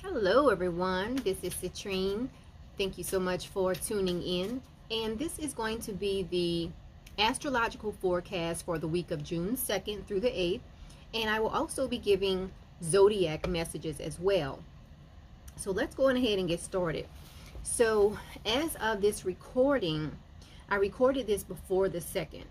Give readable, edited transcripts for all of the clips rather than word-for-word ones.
Hello everyone, this is Citrine. Thank you so much for tuning in. And this is going to be the astrological forecast for the week of June 2nd through the 8th. And I will also be giving Zodiac messages as well. So let's go ahead and get started. So as of this recording, I recorded this before the 2nd.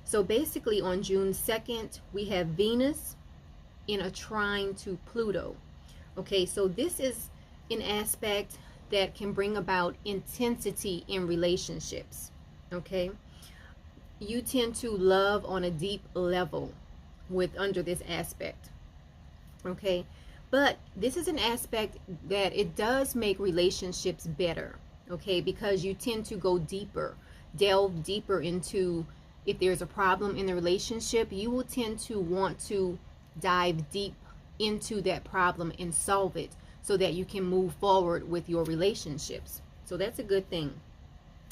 So basically on June 2nd, we have Venus in a trine to Pluto. Okay, so this is an aspect that can bring about intensity in relationships. Okay, you tend to love on a deep level under this aspect. Okay, but this is an aspect that it does make relationships better. Okay, because you tend to go deeper, delve deeper into, if there's a problem in the relationship, you will tend to want to dive deep into that problem and solve it so that you can move forward with your relationships. So that's a good thing.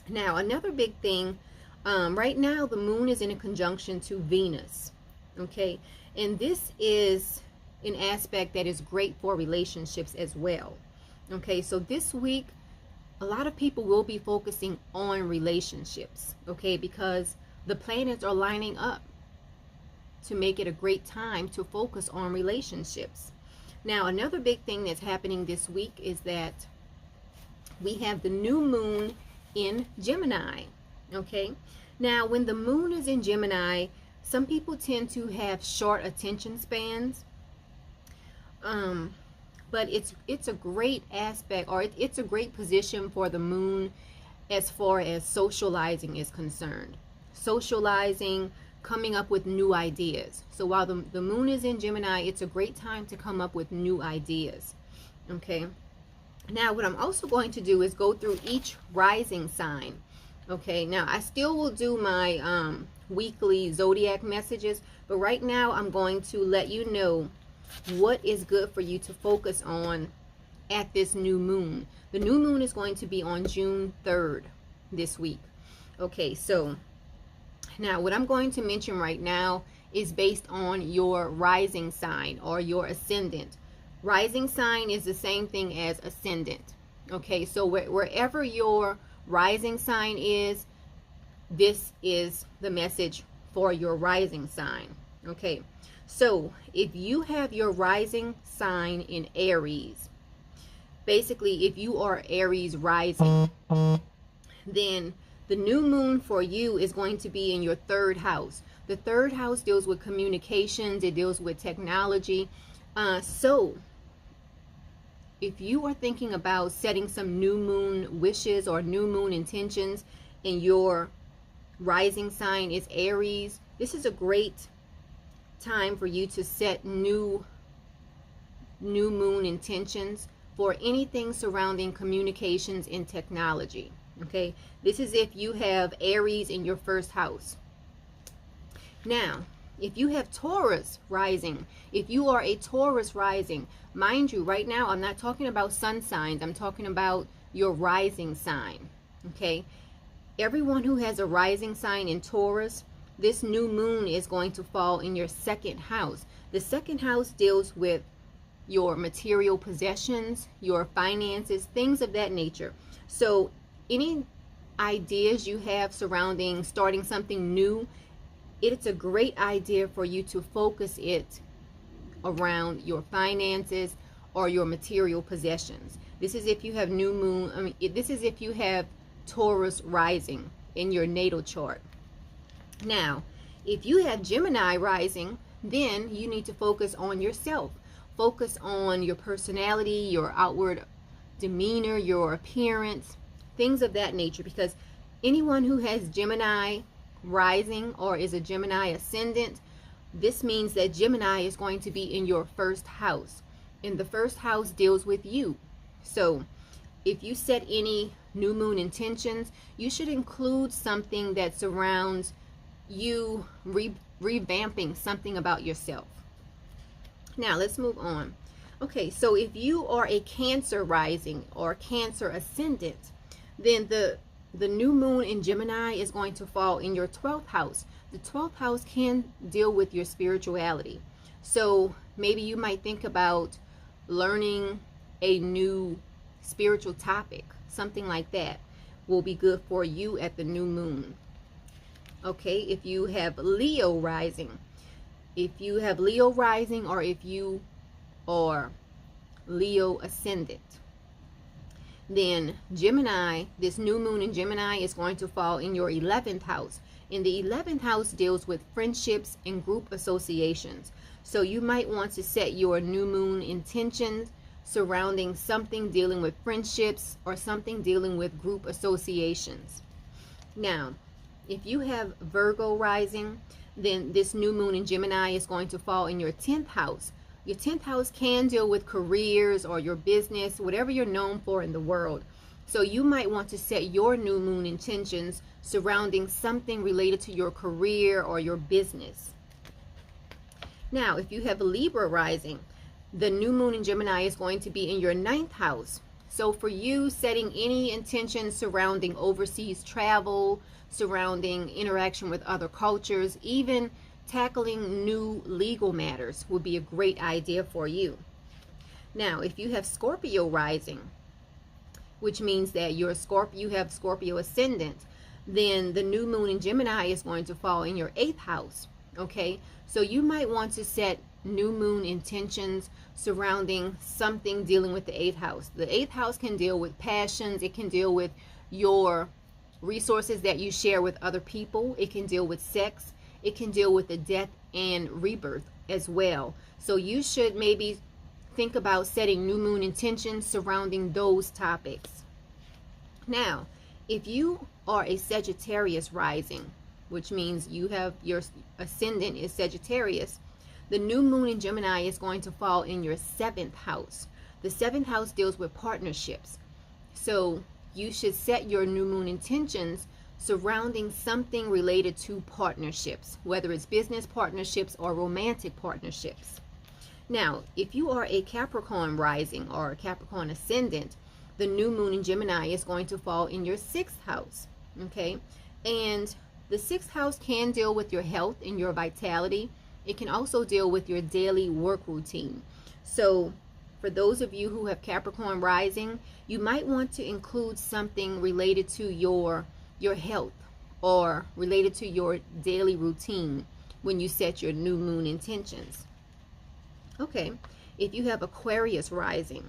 Now, another big thing, right now the moon is in a conjunction to Venus. Okay, and this is an aspect that is great for relationships as well. Okay, so this week a lot of people will be focusing on relationships, okay, because the planets are lining up to make it a great time to focus on relationships. Now, another big thing that's happening this week is that we have the new moon in Gemini. Okay, now when the moon is in Gemini, some people tend to have short attention spans, but it's a great aspect, or it's a great position for the moon as far as socializing is concerned. Socializing, coming up with new ideas. So while the moon is in Gemini, it's a great time to come up with new ideas. Okay, now what I'm also going to do is go through each rising sign. Okay, now I still will do my weekly zodiac messages, but right now I'm going to let you know what is good for you to focus on at this new moon. The new moon is going to be on June 3rd this week. Okay, so now what I'm going to mention right now is based on your rising sign or your ascendant. Rising sign is the same thing as ascendant. Okay, so wherever your rising sign is, this is the message for your rising sign. Okay, so if you have your rising sign in Aries, basically if you are Aries rising, then the new moon for you is going to be in your third house. The third house deals with communications. It deals with technology. So if you are thinking about setting some new moon wishes or new moon intentions, and your rising sign is Aries, this is a great time for you to set new moon intentions for anything surrounding communications and technology. Okay, this is if you have Aries in your first house. Now, if you have Taurus rising, if you are a Taurus rising, mind you, right now I'm not talking about sun signs, I'm talking about your rising sign. Okay, everyone who has a rising sign in Taurus, this new moon is going to fall in your second house. The second house deals with your material possessions, your finances, things of that nature. So any ideas you have surrounding starting something new, it's a great idea for you to focus it around your finances or your material possessions. This is if you have new moon, this is if you have Taurus rising in your natal chart. Now, if you have Gemini rising, then you need to focus on yourself. Focus on your personality, your outward demeanor, your appearance, things of that nature, because anyone who has Gemini rising or is a Gemini ascendant, this means that Gemini is going to be in your first house, and the first house deals with you. So if you set any new moon intentions, you should include something that surrounds you revamping something about yourself. Now let's move on. Okay, so if you are a Cancer rising or Cancer ascendant, then the new moon in Gemini is going to fall in your 12th house. The 12th house can deal with your spirituality. So maybe you might think about learning a new spiritual topic, something like that will be good for you at the new moon. Okay, if you have Leo rising, or if you are Leo ascendant, then Gemini, this new moon in Gemini is going to fall in your 11th house. And the 11th house deals with friendships and group associations. So you might want to set your new moon intentions surrounding something dealing with friendships or something dealing with group associations. Now, if you have Virgo rising, then this new moon in Gemini is going to fall in your 10th house. Your 10th house can deal with careers or your business, whatever you're known for in the world. So you might want to set your new moon intentions surrounding something related to your career or your business. Now, if you have Libra rising, the new moon in Gemini is going to be in your 9th house. So for you, setting any intentions surrounding overseas travel, surrounding interaction with other cultures, even tackling new legal matters would be a great idea for you. Now, if you have Scorpio rising, which means that you have Scorpio ascendant, then the new moon in Gemini is going to fall in your 8th house. Okay, so you might want to set new moon intentions surrounding something dealing with the 8th house. The 8th house can deal with passions. It can deal with your resources that you share with other people. It can deal with sex. It can deal with the death and rebirth as well. So you should maybe think about setting new moon intentions surrounding those topics. Now, if you are a Sagittarius rising, which means you have your ascendant is Sagittarius, the new moon in Gemini is going to fall in your 7th house. The 7th house deals with partnerships. So you should set your new moon intentions surrounding something related to partnerships, whether it's business partnerships or romantic partnerships. Now, if you are a Capricorn rising or a Capricorn ascendant, the new moon in Gemini is going to fall in your 6th house. Okay, and the 6th house can deal with your health and your vitality. It can also deal with your daily work routine. So for those of you who have Capricorn rising, you might want to include something related to your health or related to your daily routine when you set your new moon intentions. Okay, if you have Aquarius rising,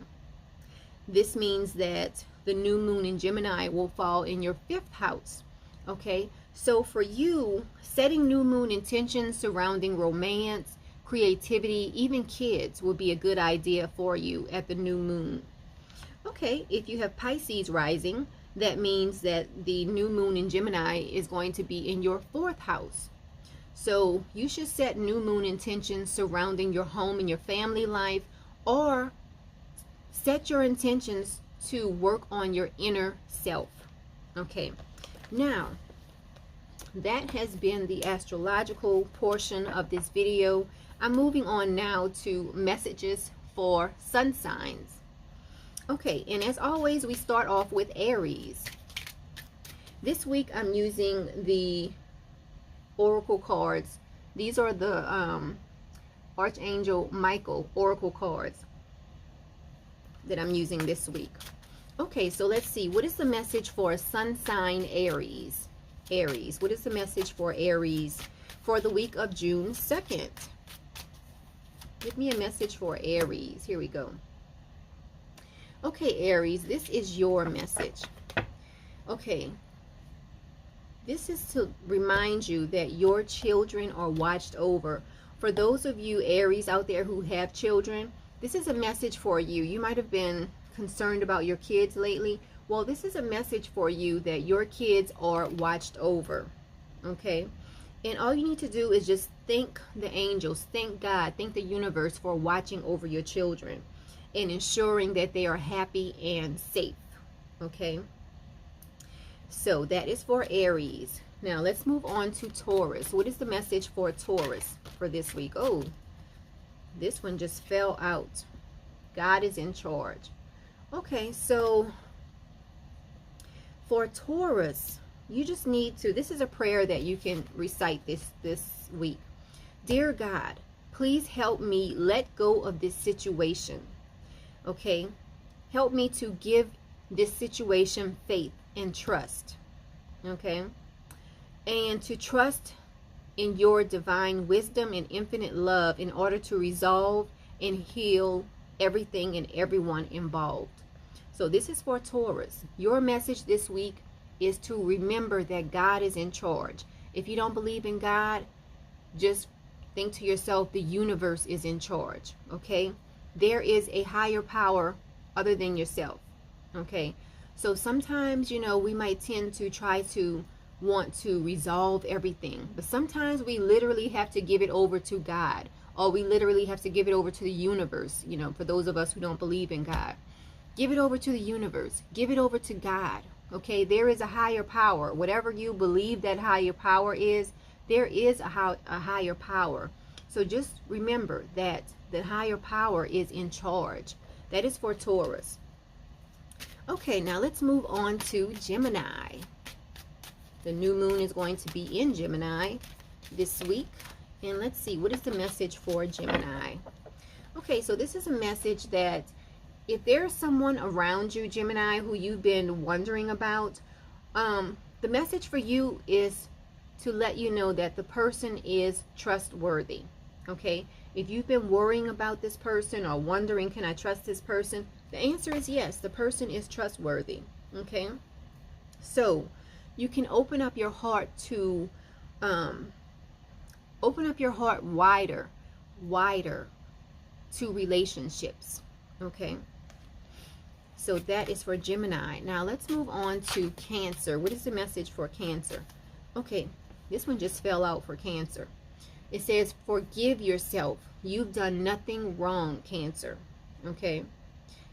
this means that the new moon in Gemini will fall in your 5th house. Okay, so for you, setting new moon intentions surrounding romance, creativity, even kids will be a good idea for you at the new moon. Okay, if you have Pisces rising, that means that the new moon in Gemini is going to be in your 4th house. So you should set new moon intentions surrounding your home and your family life, or set your intentions to work on your inner self. Okay, now that has been the astrological portion of this video. I'm moving on now to messages for sun signs. Okay, and as always, we start off with Aries. This week I'm using the Oracle cards. These are the Archangel Michael Oracle cards that I'm using this week. Okay, so let's see. What is the message for sun sign Aries? Aries, what is the message for Aries for the week of June 2nd? Give me a message for Aries. Here we go. Okay, Aries, this is your message. Okay, this is to remind you that your children are watched over. For those of you Aries out there who have children, this is a message for you. You might have been concerned about your kids lately. Well, this is a message for you that your kids are watched over. Okay, and all you need to do is just thank the angels, thank God, thank the universe for watching over your children and ensuring that they are happy and safe. Okay, so that is for Aries. Now let's move on to Taurus. What is the message for Taurus for this week? Oh, this one just fell out. God is in charge. Okay, so for Taurus, you just need to, this is a prayer that you can recite this week. Dear God, please help me let go of this situation. Okay, Help me to give this situation faith and trust. Okay? And to trust in your divine wisdom and infinite love in order to resolve and heal everything and everyone involved. So this is for Taurus. Your message this week is to remember that God is in charge. If you don't believe in God, just think to yourself, the universe is in charge. Okay? There is a higher power other than yourself. Okay? So sometimes, you know, we might tend to try to want to resolve everything, but sometimes we literally have to give it over to God, or we literally have to give it over to the universe. You know, for those of us who don't believe in God, give it over to the universe, give it over to God. Okay, there is a higher power. Whatever you believe that higher power is, there is a higher power. So just remember that the higher power is in charge. That is for Taurus. Okay, now let's move on to Gemini. The new moon is going to be in Gemini this week. And let's see, what is the message for Gemini? Okay, so this is a message that if there's someone around you, Gemini, who you've been wondering about, the message for you is to let you know that the person is trustworthy. Okay, if you've been worrying about this person or wondering, can I trust this person? The answer is yes, the person is trustworthy. Okay, so you can open up your heart to wider to relationships. Okay, so that is for Gemini. Now let's move on to Cancer. What is the message for Cancer? Okay, this one just fell out for Cancer. It says, forgive yourself. You've done nothing wrong, Cancer. Okay,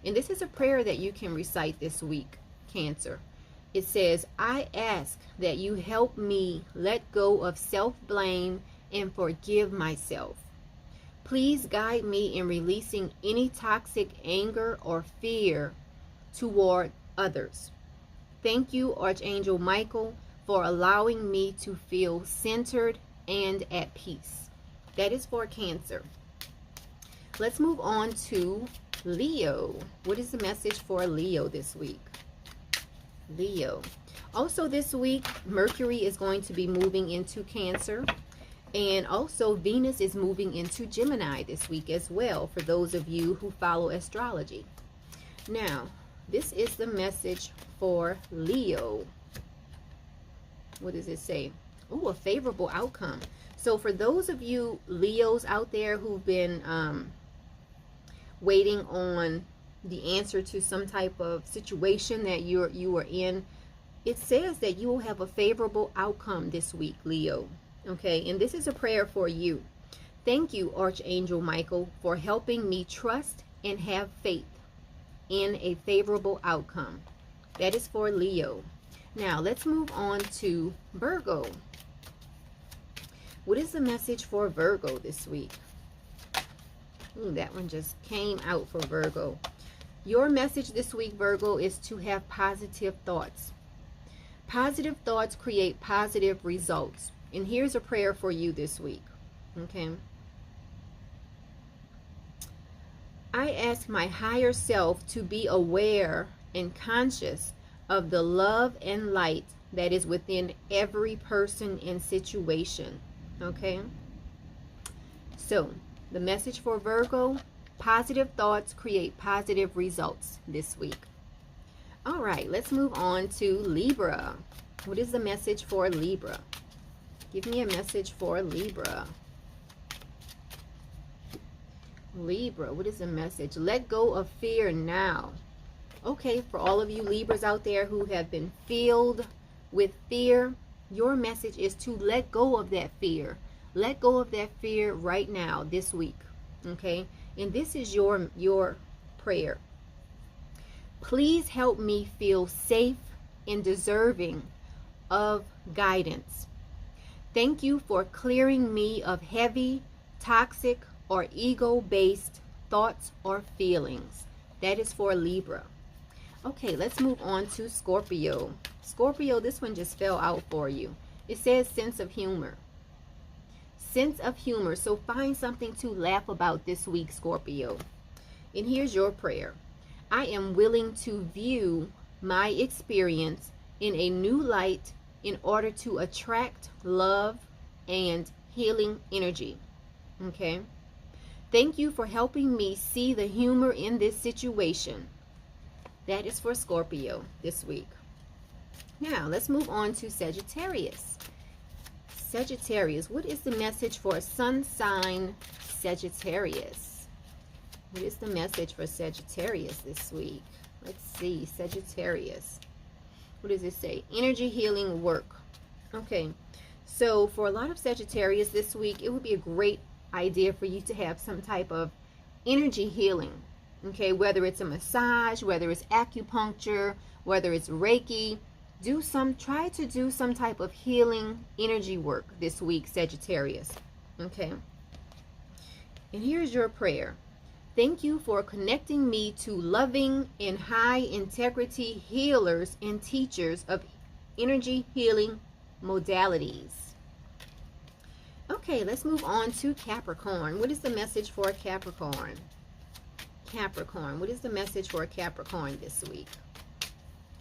and this is a prayer that you can recite this week, Cancer. It says, I ask that you help me let go of self-blame and forgive myself. Please guide me in releasing any toxic anger or fear toward others. Thank you, Archangel Michael, for allowing me to feel centered and at peace. That is for Cancer. Let's move on to Leo. What is the message for Leo this week? Leo. Also this week, Mercury is going to be moving into Cancer. And also Venus is moving into Gemini this week as well, for those of you who follow astrology. Now, this is the message for Leo. What does it say? Oh, a favorable outcome. So for those of you Leos out there who've been waiting on the answer to some type of situation that you are in, it says that you will have a favorable outcome this week, Leo. Okay, and this is a prayer for you. Thank you, Archangel Michael, for helping me trust and have faith in a favorable outcome. That is for Leo. Now let's move on to Virgo. What is the message for Virgo this week? Ooh, that one just came out for Virgo. Your message this week, Virgo, is to have positive thoughts. Positive thoughts create positive results. And here's a prayer for you this week. Okay. I ask my higher self to be aware and conscious of the love and light that is within every person and situation. Okay. So, the message for Virgo: positive thoughts create positive results this week. All right, let's move on to Libra. What is the message for Libra? Give me a message for Libra. Libra, what is the message? Let go of fear now. Okay, for all of you Libras out there who have been filled with fear, your message is to let go of that fear. Let go of that fear right now, this week. Okay, and this is your prayer. Please help me feel safe and deserving of guidance. Thank you for clearing me of heavy, toxic, or ego-based thoughts or feelings. That is for Libra. Okay, let's move on to Scorpio. Scorpio, this one just fell out for you. It says sense of humor. Sense of humor. So find something to laugh about this week, Scorpio. And here's your prayer. I am willing to view my experience in a new light in order to attract love and healing energy. Okay? Thank you for helping me see the humor in this situation. That is for Scorpio this week. Now, let's move on to Sagittarius. Sagittarius, what is the message for sun sign Sagittarius? What is the message for Sagittarius this week? Let's see, Sagittarius. What does it say? Energy healing work. Okay, so for a lot of Sagittarius this week, it would be a great idea for you to have some type of energy healing. Okay, whether it's a massage, whether it's acupuncture, whether it's Reiki, try to do some type of healing energy work this week, Sagittarius. Okay, and here's your prayer. Thank you for connecting me to loving and high integrity healers and teachers of energy healing modalities. Okay, let's move on to Capricorn. What is the message for Capricorn? Capricorn, what is the message for Capricorn this week?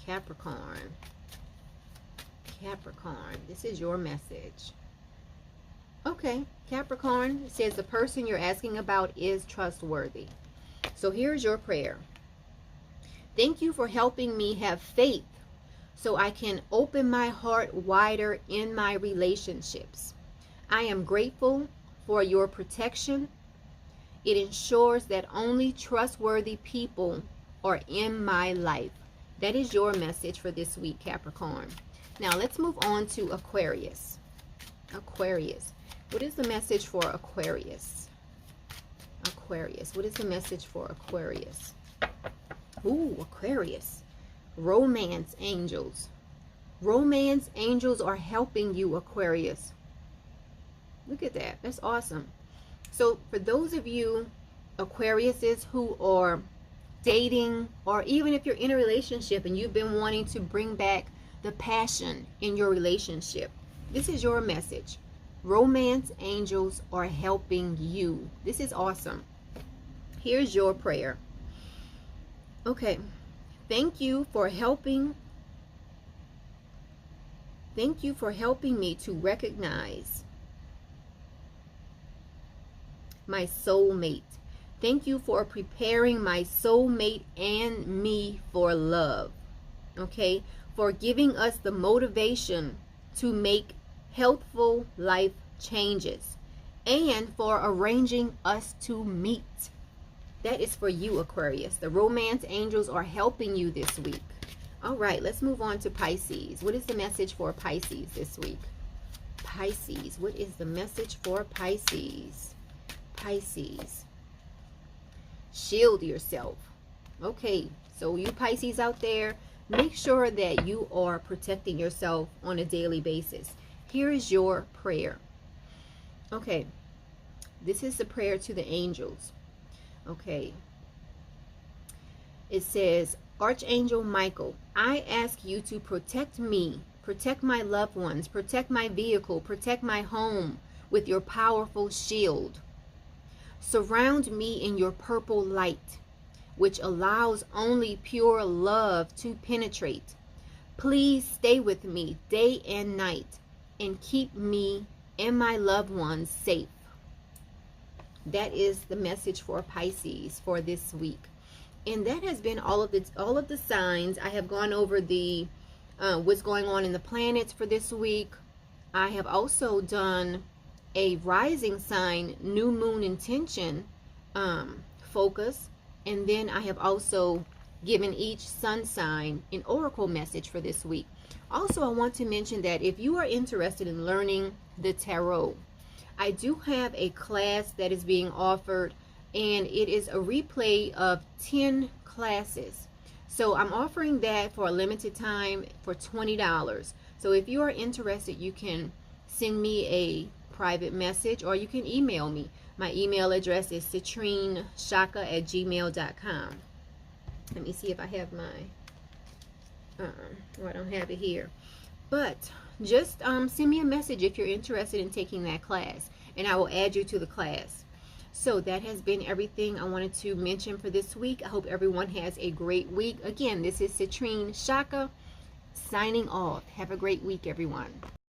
Capricorn. Capricorn, this is your message. Okay, Capricorn, it says the person you're asking about is trustworthy. So here's your prayer. Thank you for helping me have faith so I can open my heart wider in my relationships. I am grateful for your protection. It ensures that only trustworthy people are in my life. That is your message for this week, Capricorn. Now let's move on to Aquarius. Aquarius. What is the message for Aquarius? Aquarius. What is the message for Aquarius? Ooh, Aquarius. Romance angels. Romance angels are helping you, Aquarius. Look at that. That's awesome. So for those of you Aquariuses who are dating, or even if you're in a relationship and you've been wanting to bring back the passion in your relationship, this is your message. Romance angels are helping you. This is awesome. Here's your prayer. Okay. Thank you for helping me to recognize my soulmate. Thank you for preparing my soulmate and me for love. Okay? For giving us the motivation to make healthful life changes, and for arranging us to meet. That is for you, Aquarius. The romance angels are helping you this week. All right, let's move on to Pisces. What is the message for Pisces this week? Pisces, what is the message for Pisces? Pisces. Shield yourself. Okay, so you Pisces out there, make sure that you are protecting yourself on a daily basis. Here is your prayer. Okay, this is the prayer to the angels. Okay, it says, Archangel Michael, I ask you to protect me, protect my loved ones, protect my vehicle, protect my home with your powerful shield. Surround me in your purple light, which allows only pure love to penetrate. Please stay with me day and night and keep me and my loved ones safe. That is the message for Pisces for this week. And that has been all of the signs. I have gone over the what's going on in the planets for this week. I have also done a rising sign new moon intention focus, and then I have also given each sun sign an oracle message for this week. Also, I want to mention that if you are interested in learning the tarot, I do have a class that is being offered, and it is a replay of 10 classes. So I'm offering that for a limited time for $20. So if you are interested, you can send me a private message, or you can email me. My email address is citrineshaka@gmail.com. Let me see if I have my I don't have it here, but just send me a message if you're interested in taking that class, and I will add you to the class. So that has been everything I wanted to mention for this week. I hope everyone has a great week. Again, this is Citrine Shaka signing off. Have a great week, everyone.